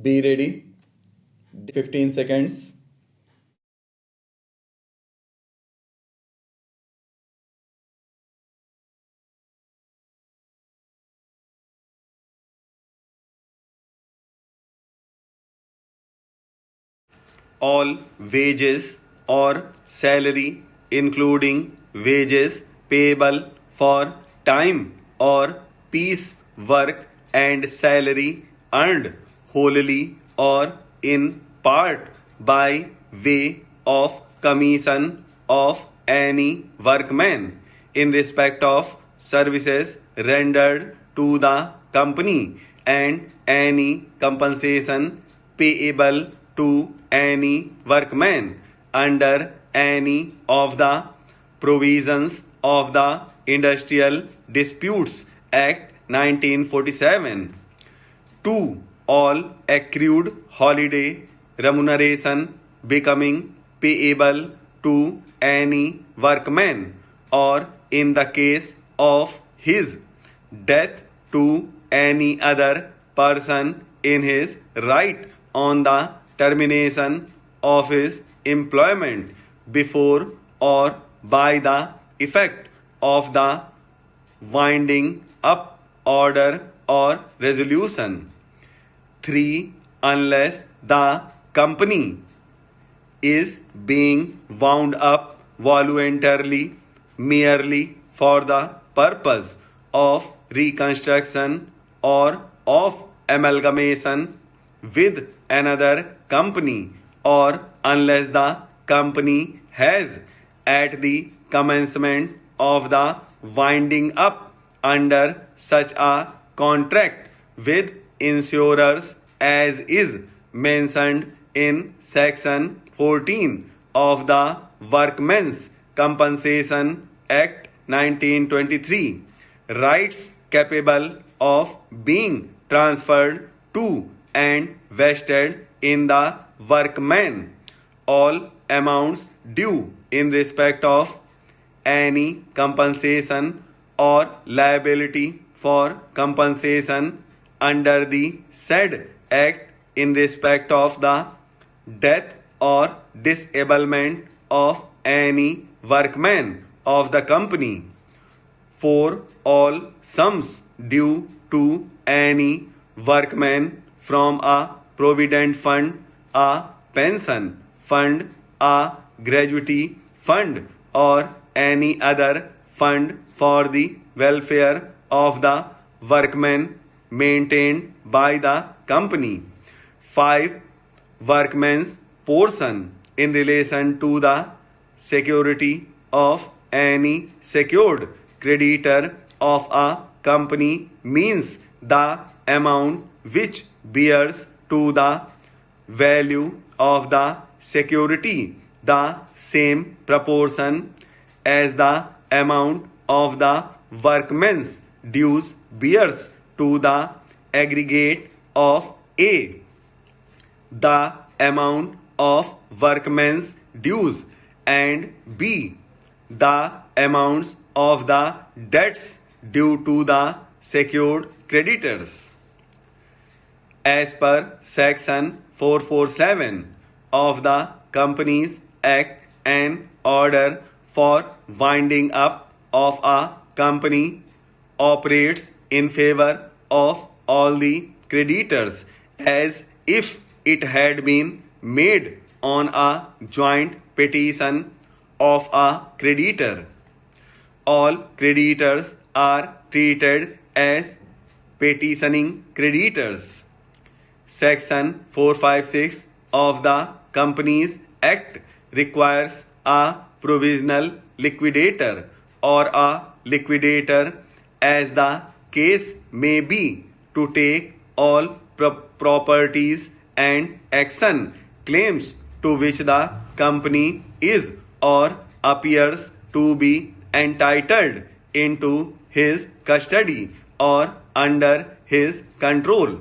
Be ready. 15 seconds. All wages or salary, including wages payable for time or piece work and salary earned wholly or in part by way of commission of any workman in respect of services rendered to the company and any compensation payable to any workman under any of the provisions of the Industrial Disputes Act 1947. 2. All accrued holiday remuneration becoming payable to any workman or in the case of his death to any other person in his right on the termination of his employment before or by the effect of the winding up order or resolution. 3. Unless the company is being wound up voluntarily merely for the purpose of reconstruction or of amalgamation with another company or unless the company has at the commencement of the winding up under such a contract with insurers as is mentioned in section 14 of the Workmen's Compensation Act 1923, rights capable of being transferred to and vested in the workman, all amounts due in respect of any compensation or liability for compensation under the said act in respect of the death or disablement of any workman of the company. 4. All sums due to any workman from a provident fund, a pension fund, a gratuity fund, or any other fund for the welfare of the workmen maintained by the company. 5. Workman's portion in relation to the security of any secured creditor of a company means the amount which bears to the value of the security the same proportion as the amount of the workman's dues bears to the aggregate of A. The amount of workmen's dues and B. The amounts of the debts due to the secured creditors. As per section 447 of the Companies Act, an order for winding up of a company operates in favor of all the creditors as if it had been made on a joint petition of a creditor. All creditors are treated as petitioning creditors. Section 456 of the Companies Act requires a provisional liquidator or a liquidator as the case may be to take all properties and action claims to which the company is or appears to be entitled into his custody or under his control.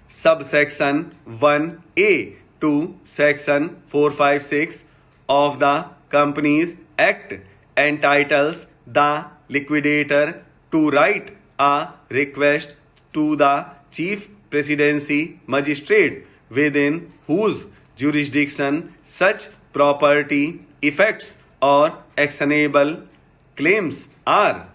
Subsection 1A to section 456 of the Companies Act entitles the liquidator to write a request to the Chief presidency magistrate within whose jurisdiction such property effects or actionable claims are.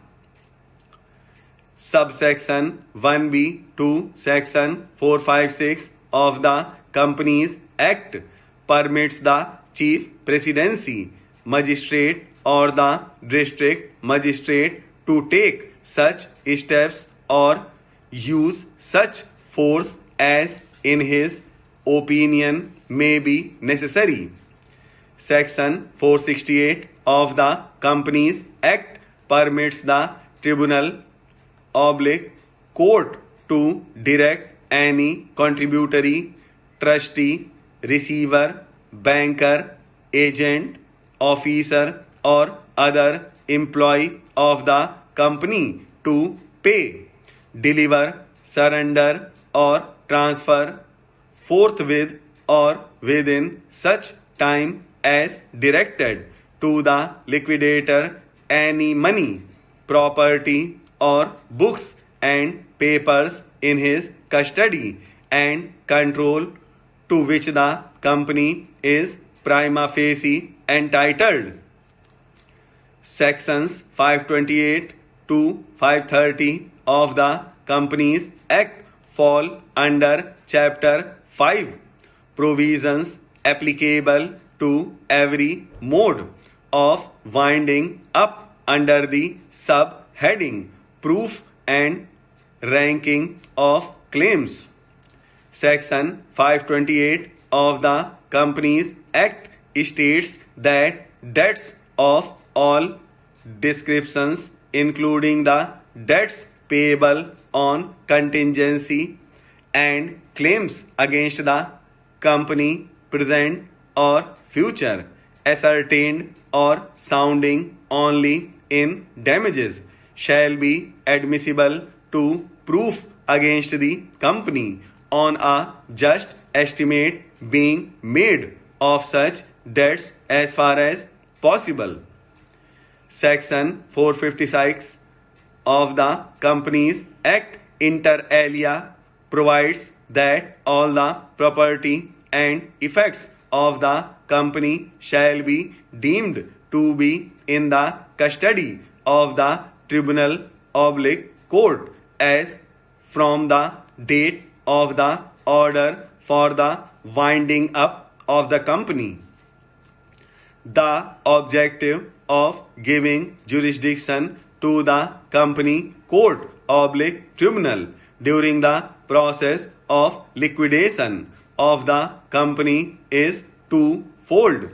Subsection 1B to Section 456 of the Companies Act permits the Chief Presidency Magistrate or the District Magistrate to take such steps or use such force as in his opinion may be necessary. Section 468 of the Companies Act permits the Tribunal Court to direct any contributory, trustee, receiver, banker, agent, officer, or other employee of the company to pay, deliver, surrender, or transfer forthwith or within such time as directed to the liquidator any money, property, or books and papers in his custody and control to which the company is prima facie entitled. Sections 528 to 530 of the Companies Act fall under Chapter 5, provisions applicable to every mode of winding up under the subheading Proof and Ranking of Claims. Section 528 of the Companies Act states that debts of all descriptions, including the debts payable on contingency and claims against the company, present or future, ascertained or sounding only in damages, shall be admissible to proof against the company on a just estimate being made of such debts as far as possible. Section 456 of the Companies Act inter alia provides that all the property and effects of the company shall be deemed to be in the custody of the Tribunal Court as from the date of the order for the winding up of the company. The objective of giving jurisdiction to the Company Court Tribunal during the process of liquidation of the company is twofold.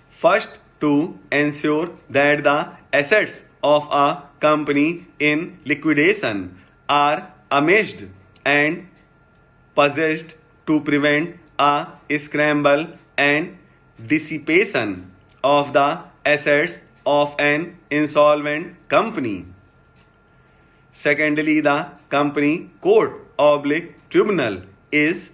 First, to ensure that the assets of a company in liquidation are amassed and possessed to prevent a scramble and dissipation of the assets of an insolvent company. Secondly, the Company Court Tribunal is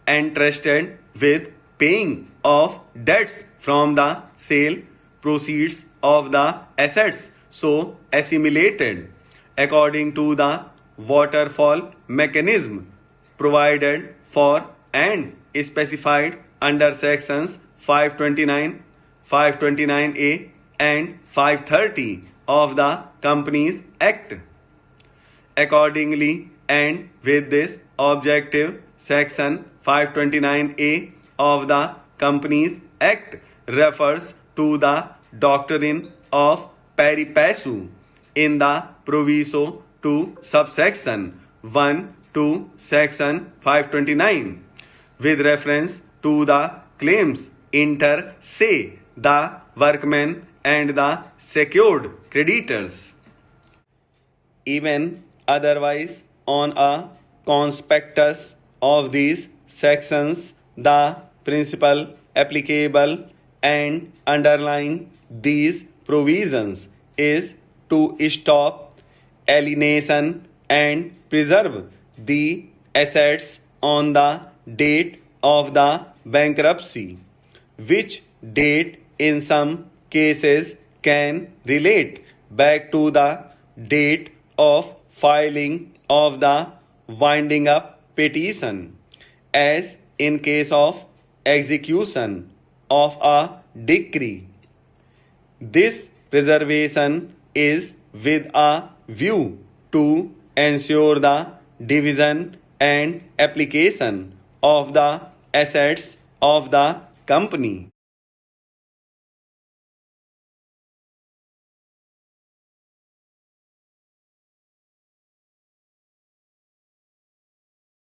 entrusted with paying of debts from the sale proceeds of the assets so assimilated according to the waterfall mechanism provided for and specified under sections 529, 529A and 530 of the Companies Act. Accordingly, and with this objective, section 529A of the Companies Act refers to the doctrine of pari passu in the proviso to subsection 1 to section 529 with reference to the claims inter se the workmen and the secured creditors. Even otherwise, on a conspectus of these sections, the principle applicable and underlying these provisions is to stop alienation and preserve the assets on the date of the bankruptcy, which date in some cases can relate back to the date of filing of the winding up petition, as in case of execution of a decree. This preservation is with a view to ensure the division and application of the assets of the company.